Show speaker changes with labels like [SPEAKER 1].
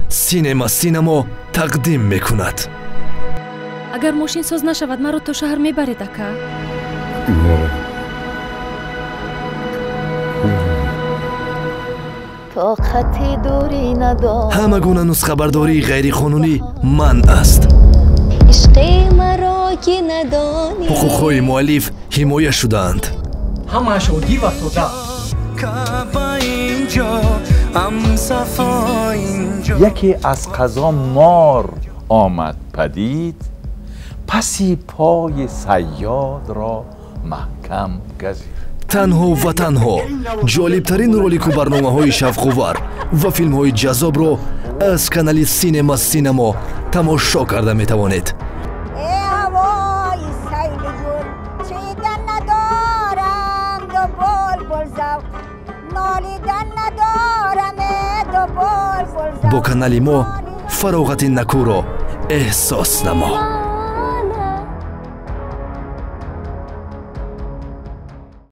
[SPEAKER 1] سینما تقدیم میکند.
[SPEAKER 2] اگر ماشین ساز نشود مرا تا شهر میبرید اکا؟
[SPEAKER 1] همه گونه نسخه برداری غیر قانونی منع است. حقوق‌های مؤلف حمایه شدند.
[SPEAKER 3] همه شادی و سودا.
[SPEAKER 4] یکی از قضا مار آمد پدید، پسی پای صیاد را محکم گزید.
[SPEAKER 1] تنها جالبترین رولیک و برنامه‌های شوق‌آور و فیلم‌های جذاب را از کانال سینما تماشا کرده می‌توانید. با کانال ما فراغت نکو را احساس نما.